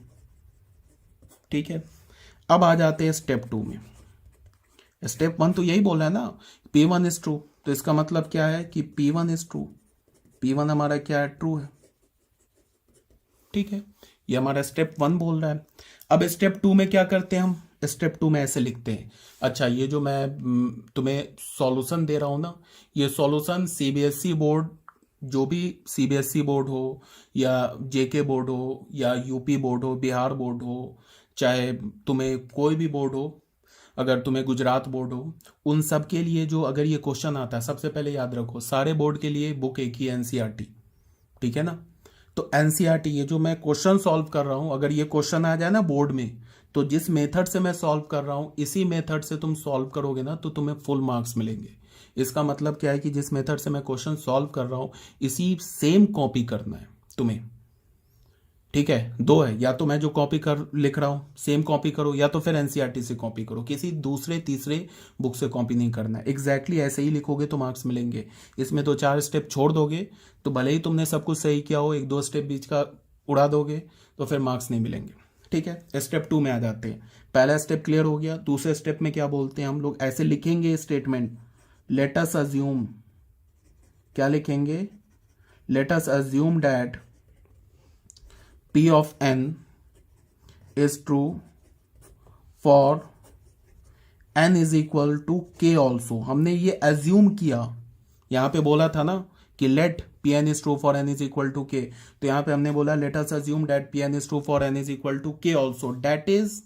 ठीक है। अब आ जाते हैं स्टेप 2 में। स्टेप 1 तो यही बोल रहा है ना, P1 इज ट्रू, तो इसका मतलब क्या है कि P1 इज ट्रू, P1 हमारा क्या है, ट्रू है, ठीक है। ये हमारा स्टेप 1 बोल रहा है। अब स्टेप 2 में क्या करते हैं हम, स्टेप 2 में ऐसे लिखते हैं। अच्छा, ये जो मैं तुम्हें सॉल्यूशन दे रहा हूं ना, ये सॉल्यूशन सीबीएसई बोर्ड, जो भी सीबीएसई बोर्ड हो या जेके बोर्ड हो या यूपी बोर्ड हो, बिहार बोर्ड हो, चाहे तुम्हें कोई भी बोर्ड हो, अगर तुम्हें गुजरात बोर्ड हो, उन सब के लिए जो अगर ये क्वेश्चन आता है, सबसे पहले याद रखो सारे बोर्ड के लिए बुक एक ही एनसीईआरटी, ठीक है ना। तो एनसीईआरटी, ये जो मैं क्वेश्चन सॉल्व कर रहा हूं, अगर ये क्वेश्चन आ जाए ना बोर्ड में, तो जिस मेथड से मैं सॉल्व कर रहा हूं इसी मेथड से तुम सॉल्व करोगे ना तो तुम्हें फुल मार्क्स मिलेंगे। इसका मतलब क्या है कि जिस मेथड से मैं क्वेश्चन सॉल्व कर रहा हूं इसी सेम कॉपी करना है तुम्हें, ठीक है। 2 है, या तो मैं जो कॉपी कर लिख रहा हूं सेम कॉपी करो, या तो फिर एनसीईआरटी से कॉपी करो, किसी दूसरे तीसरे बुक से कॉपी नहीं करना है। एग्जैक्टली ऐसे ही लिखोगे तो मार्क्स मिलेंगे। इसमें 2-4 स्टेप छोड़ दोगे तो भले ही तुमने सब कुछ सही किया हो, 1-2 स्टेप बीच का उड़ा दोगे तो फिर मार्क्स नहीं मिलेंगे, ठीक है, स्टेप 2 में आ जाते हैं। पहला स्टेप क्लियर हो गया। दूसरे स्टेप में क्या बोलते हैं हम लोग, ऐसे लिखेंगे स्टेटमेंट, लेट अस अज्यूम, क्या लिखेंगे, let us assume that P of n is true for n is equal to k also। हमने ये अज्यूम किया, यहां पे बोला था ना कि let Pn is true for n is equal to k, तो यहां पे हमने बोला let us assume that Pn is true for n is equal to k also, that is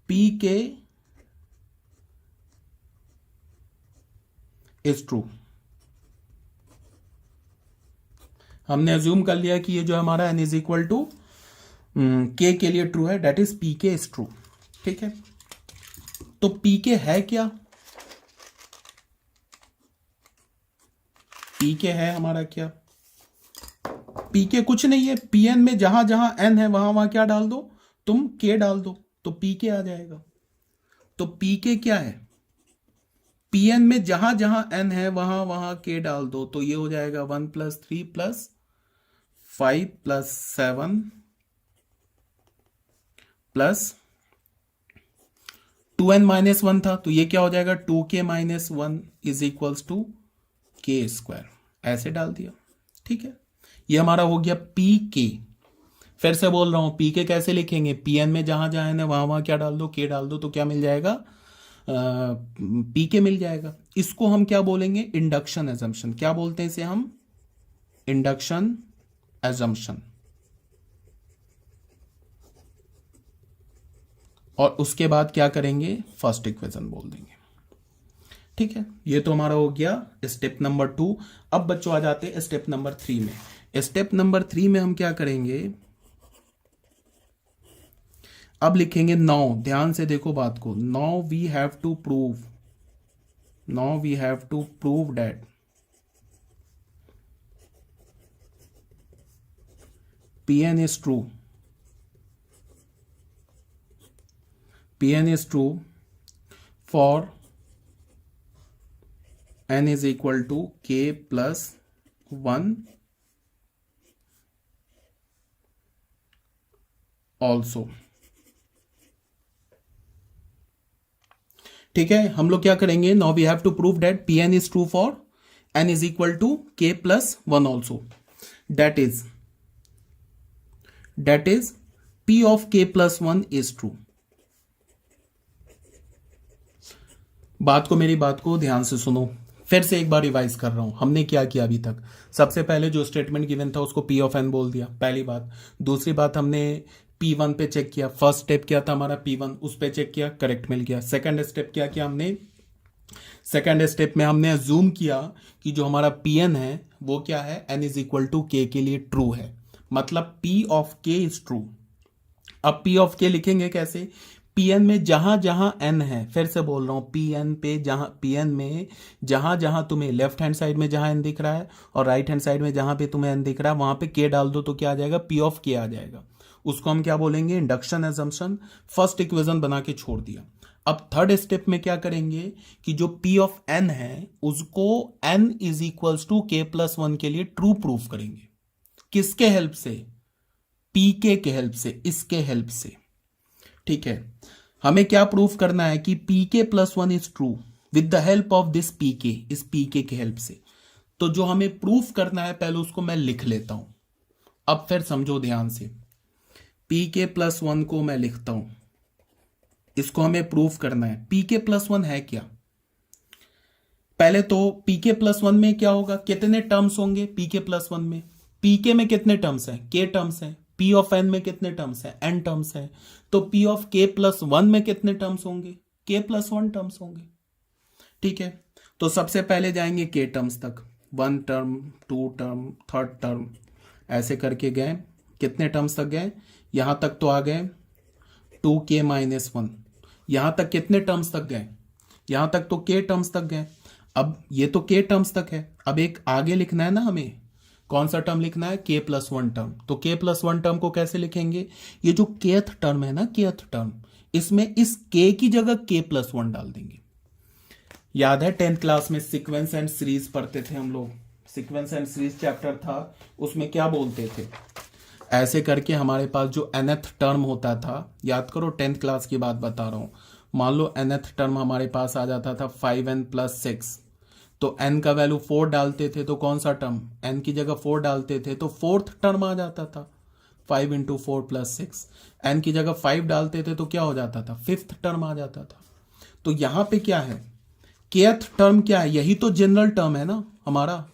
Pk is true। हमने अज्यूम कर लिया कि ये जो हमारा n इज इक्वल टू के के लिए ट्रू है, डेट इज पी के इज ट्रू। ठीक है, तो पी के है क्या, पी के है हमारा क्या, पी के कुछ नहीं है, पी एन में जहां जहां एन है वहां वहां क्या डाल दो, तुम के डाल दो तो पी के आ जाएगा। तो पी के क्या है, पी एन में जहां जहां एन है वहां वहां के डाल दो, तो ये हो जाएगा 1 + 3 + 5 + 7 + 2n - 1 था, तो ये क्या हो जाएगा 2k - 1 = k², ऐसे डाल दिया। ठीक है, ये हमारा हो गया पी के। फिर से बोल रहा हूं, पी के कैसे लिखेंगे, पी एन में जहां जहां एन है वहां वहां क्या डाल दो, के डाल दो, तो क्या मिल जाएगा, पी के मिल जाएगा। इसको हम क्या बोलेंगे, इंडक्शन एजम्पशन। क्या बोलते हैं इसे हम, इंडक्शन एजम्पशन। और उसके बाद क्या करेंगे, फर्स्ट इक्वेशन बोल देंगे। ठीक है, ये तो हमारा हो गया स्टेप नंबर 2। अब बच्चों आ जाते हैं स्टेप नंबर 3 में। स्टेप नंबर 3 में हम क्या करेंगे, अब लिखेंगे नाउ, ध्यान से देखो बात को, now we have to prove, now we have to prove that Pn is true, Pn is true for n is equal to k + 1 also। ठीक है, हम लोग क्या करेंगे, now we have to prove that Pn is true for n is equal to k + 1 also, that is P of k + 1 is true। मेरी बात को ध्यान से सुनो, फिर से एक बार रिवाइज कर रहा हूं, हमने क्या किया अभी तक। सबसे पहले जो स्टेटमेंट गिवन था उसको P of n बोल दिया, पहली बात। दूसरी बात, हमने P1 पे चेक किया, फर्स्ट स्टेप क्या था हमारा P1, उस पे चेक किया, करेक्ट मिल गया। सेकंड स्टेप क्या किया हमने, सेकंड स्टेप में हमने अज्यूम किया कि जो हमारा Pn है वो क्या है, n इज इक्वल टू के के लिए ट्रू है, मतलब P of k is true. अब P of k लिखेंगे कैसे, Pn में जहां जहां n है, फिर से बोल रहा हूं, Pn में जहां जहां तुम्हें लेफ्ट हैंड साइड में जहां n दिख रहा है और राइट हैंड साइड में जहां पे तुम्हें n दिख रहा है वहां पे k डाल दो, तो क्या आ जाएगा, P of k आ जाएगा। उसको हम क्या बोलेंगे, इंडक्शन एजम्पशन। फर्स्ट इक्वेशन बना के छोड़ दिया। अब थर्ड स्टेप में क्या करेंगे कि जो P of n है उसको n is equals to k + 1 के लिए ट्रू प्रूफ करेंगे। किसके हेल्प से, पीके के हेल्प से, इसके हेल्प से। ठीक है, हमें क्या प्रूफ करना है कि pk + 1 is true with the help of this pk, इस pk के हेल्प से। तो जो हमें प्रूफ करना है पहले उसको मैं लिख लेता हूं। अब फिर समझो ध्यान से, pk + 1 को मैं लिखता हूं, इसको हमें प्रूफ करना है। pk + 1 है क्या, पहले तो pk + 1 में क्या होगा, कितने टर्म्स होंगे pk + 1 में, pk में कितने टर्म्स हैं, k टर्म्स हैं। P of n में कितने टर्म्स हैं, n टर्म्स हैं। तो P of k + 1 में कितने टर्म्स होंगे, k + 1 टर्म्स होंगे। ठीक है, तो सबसे पहले जाएंगे k टर्म्स तक, 1 टर्म, 2 टर्म, 3rd टर्म, ऐसे करके गए। कितने टर्म्स तक गए, यहां तक तो आ गए 2k - 1। यहां तक कितने टर्म्स तक गए, यहां तक तो k टर्म्स तक गए। अब ये तो k टर्म्स तक है, अब एक आगे लिखना है ना हमें, कौन सा टर्म लिखना है, k + 1 टर्म। तो k + 1 टर्म को कैसे लिखेंगे, ये जो kth टर्म है ना, kth टर्म, इसमें इस k की जगह k + 1 डाल देंगे। याद है 10th क्लास में सीक्वेंस एंड सीरीज पढ़ते थे हम लोग, सीक्वेंस एंड सीरीज चैप्टर था, उसमें क्या बोलते थे, ऐसे करके हमारे पास जो nth टर्म होता था, याद करो 10th क्लास की बात बता रहा हूँ, मान लो nth टर्म हमारे पास आ जाता था 5n+6, तो n का वैल्यू 4 डालते थे तो कौन सा टर्म, n की जगह 4 डालते थे तो फोर्थ टर्म आ जाता था, 5 × 4+6। n की जगह 5 डालते थे तो क्या हो जाता था, फिफ्थ टर्म आ जाता था। तो यहां पे क्या है, kth टर्म क्या है, यही तो जनरल टर्म है ना हमारा,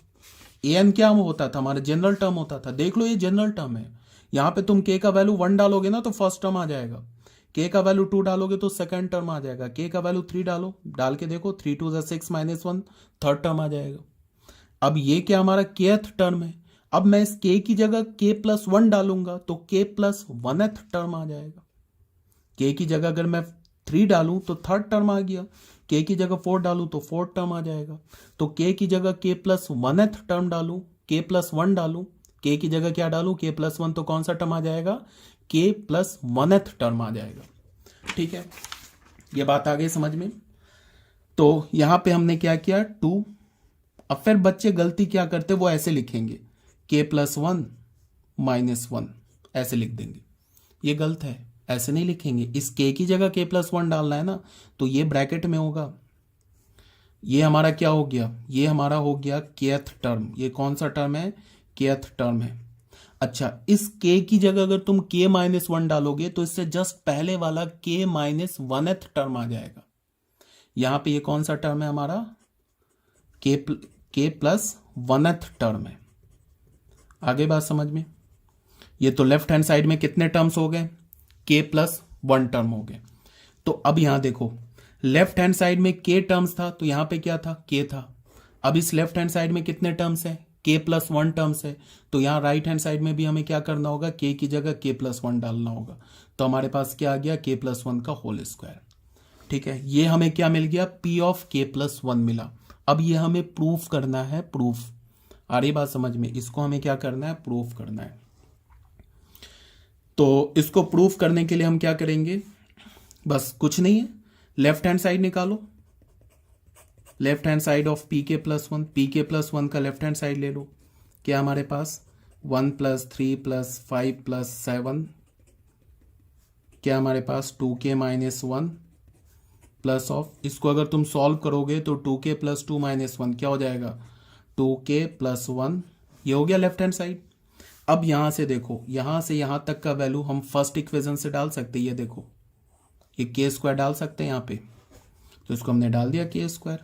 an क्या होता था हमारा, जनरल टर्म होता था। देख लो ये जनरल टर्म है, यहां पे तुम k का वैल्यू 1 डालोगे ना तो फर्स्ट टर्म आ जाएगा, k का वैल्यू 2 डालोगे तो सेकंड टर्म आ जाएगा, k का वैल्यू 3 डालो, डाल के देखो 3 × 2 = 6 - 1 थर्ड टर्म आ जाएगा। अब ये क्या हमारा kth टर्म है, अब मैं इस k की जगह k+1 डालूंगा तो k+1th टर्म आ जाएगा। k की जगह अगर मैं 3 डालूं तो थर्ड टर्म आ गया, k की जगह 4 डालूं तो फोर्थ टर्म आ जाएगा। तो k की जगह k+1th टर्म डालूं, k+1 डालूं, k की जगह क्या डालूं, k+1, तो कौन सा टर्म आ जाएगा, k+1th टर्म आ जाएगा। ठीक है, ये बात आ गई समझ में। तो यहां पे हमने क्या किया, 2। अब फिर बच्चे गलती क्या करते, वो ऐसे लिखेंगे k+1 - 1 ऐसे लिख देंगे, ये गलत है, ऐसे नहीं लिखेंगे। इस k की जगह k+1 डालना है ना, तो ये ब्रैकेट में होगा, ये हमारा क्या हो गया, ये हमारा हो गया kth टर्म। ये कौन सा टर्म है, kth टर्म है। अच्छा, इस k की जगह अगर तुम k-1 डालोगे तो इससे जस्ट पहले वाला k-1th टर्म आ जाएगा। यहां पे ये कौन सा टर्म है हमारा, k+1th टर्म है। आगे बात समझ में। ये तो लेफ्ट हैंड साइड में कितने टर्म्स हो गए, k+1 टर्म हो गए। तो अब यहां देखो, लेफ्ट हैंड साइड में k टर्म्स था तो यहां पे क्या था, k था। अब इस लेफ्ट हैंड साइड में कितने टर्म्स है, k+1 टर्म्स है। तो यहां राइट हैंड साइड में भी हमें क्या करना होगा, k की जगह k+1 डालना होगा। तो हमारे पास क्या आ गया, k+1 का होल स्क्वायर। ठीक है, ये हमें क्या मिल गया, p ऑफ k+1 मिला। अब ये हमें प्रूफ करना है, प्रूफ आ रही बात समझ में, इसको हमें क्या करना है, प्रूफ करना है। तो इसको प्रूफ करने के लिए हम क्या करेंगे, बस कुछ नहीं है, लेफ्ट हैंड साइड निकालो, left hand side of pk+1, pk+1 का लेफ्ट हैंड साइड ले लो। क्या हमारे पास 1 + 3 + 5 + 7, क्या हमारे पास 2k - 1 प्लस ऑफ, इसको अगर तुम सॉल्व करोगे तो 2k + 2 - 1 क्या हो जाएगा, 2k + 1। ये हो गया लेफ्ट हैंड साइड। अब यहां से देखो, यहां से यहां तक का वैल्यू हम फर्स्ट इक्वेशन से डाल सकते हैं। ये देखो, ये k² डाल सकते हैं यहाँ पे, तो इसको हमने डाल दिया k²।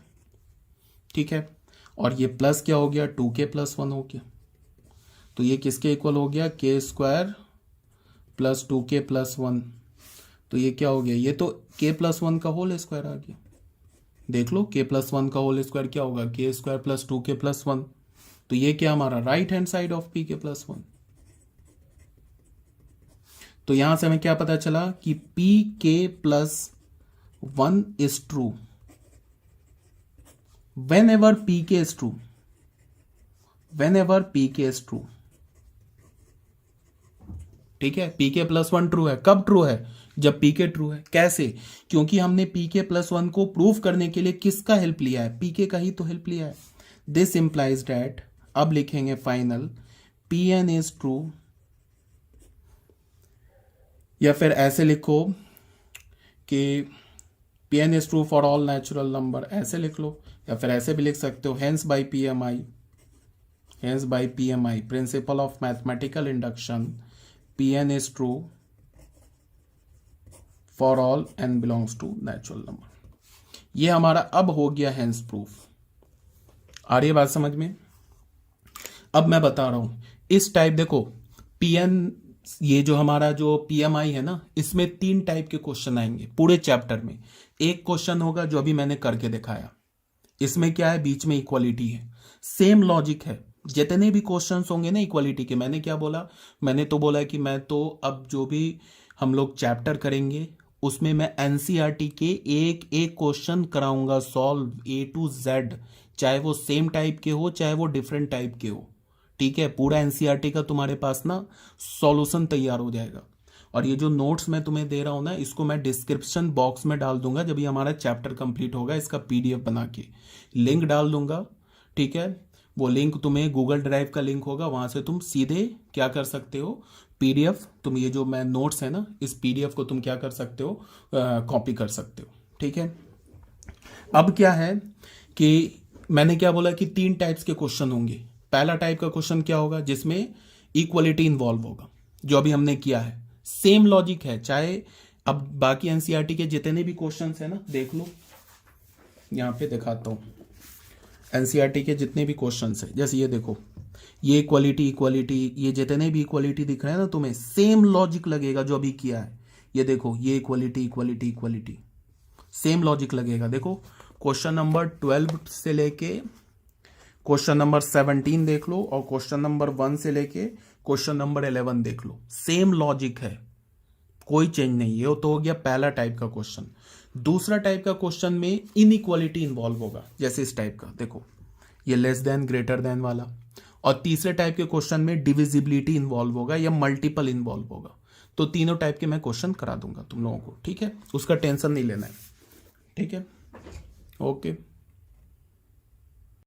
ठीक है, और ये प्लस क्या हो गया, 2k + 1 हो गया। तो ये किसके इक्वल हो गया, k² + 2k + 1। तो ये क्या हो गया, ये तो k+1 का होल स्क्वायर आ गया। देख लो, k+1 का होल स्क्वायर क्या होगा, k² + 2k + 1। तो ये क्या हमारा right hand side of pk+1। तो यहां से हमें क्या पता चला कि pk+1 is true whenever pk is true, whenever pk is true। ठीक है, pk+1 ट्रू है, कब ट्रू है, जब pk ट्रू है। कैसे, क्योंकि हमने pk+1 को प्रूव करने के लिए किसका हेल्प लिया है, pk का ही तो हेल्प लिया है। दिस इंप्लाइज डैट, अब लिखेंगे फाइनल, pn इज ट्रू, या फिर ऐसे लिखो कि pn is true for all natural number, ऐसे लिख लो, या फिर ऐसे भी लिख सकते हो, hence by PMI principle of mathematical induction, pn is true for all n belongs to natural number. ये हमारा अब हो गया हेंस प्रूफ। आ रही है बात समझ में। अब मैं बता रहा हूं, इस टाइप देखो, pn, ये जो हमारा जो PMI है ना, इसमें 3 टाइप के क्वेश्चन आएंगे पूरे चैप्टर में। एक क्वेश्चन होगा जो अभी मैंने करके दिखाया, इसमें क्या है, बीच में इक्वालिटी है, सेम लॉजिक है। जितने भी क्वेश्चंस होंगे ना इक्वालिटी के, मैंने क्या बोला, मैंने तो बोला कि मैं तो अब जो भी हम लोग चैप्टर करेंगे उसमें मैं NCERT के एक एक क्वेश्चन कराऊंगा सॉल्व A to Z, चाहे वो सेम टाइप के हो चाहे वो डिफरेंट टाइप के हो। ठीक है, पूरा NCERT का तुम्हारे पास ना सॉल्यूशन तैयार हो जाएगा। और ये जो नोट्स मैं तुम्हें दे रहा हूं ना, इसको मैं डिस्क्रिप्शन बॉक्स में डाल दूंगा जब ये हमारा चैप्टर कंप्लीट होगा, इसका PDF बना के लिंक डाल दूंगा। ठीक है, वो लिंक तुम्हें गूगल ड्राइव का लिंक होगा, वहां से तुम सीधे क्या कर सकते हो, PDF तुम ये जो मैं नोट्स है ना, इस PDF को तुम क्या कर सकते हो, कॉपी कर सकते हो। ठीक है, अब क्या है कि मैंने क्या बोला कि 3 टाइप्स के क्वेश्चन होंगे। पहला टाइप का क्वेश्चन क्या होगा, जिसमें इक्वलिटी इन्वॉल्व होगा, जो अभी हमने किया है। सेम लॉजिक है, चाहे अब बाकी एनसीईआरटी के जितने भी क्वेश्चन है ना, देख लो यहाँ पे दिखाता हूँ। एनसीईआरटी के जितने भी क्वेश्चन है, जैसे ये देखो, ये इक्वलिटी इक्वलिटी, ये जितने भी इक्वलिटी दिख रहे हैं ना तुम्हें, सेम लॉजिक लगेगा जो अभी किया है। ये देखो, ये equality equality equality, same logic लगेगा। देखो क्वेश्चन नंबर 12 से लेके क्वेश्चन नंबर 17 देख लो, और क्वेश्चन नंबर 1 से लेके क्वेश्चन नंबर 11 देख लो, सेम लॉजिक है, कोई चेंज नहीं है। तो हो गया पहला टाइप का क्वेश्चन। दूसरा टाइप का क्वेश्चन में इनइक्वालिटी इन्वॉल्व होगा, जैसे इस टाइप का देखो, ये लेस देन ग्रेटर देन वाला। और तीसरे टाइप के क्वेश्चन में डिविजिबिलिटी इन्वॉल्व होगा या मल्टीपल इन्वॉल्व होगा। तो तीनों टाइप के मैं क्वेश्चन करा दूंगा तुम लोगों को, ठीक है, उसका टेंशन नहीं लेना है। ठीक है, ओके।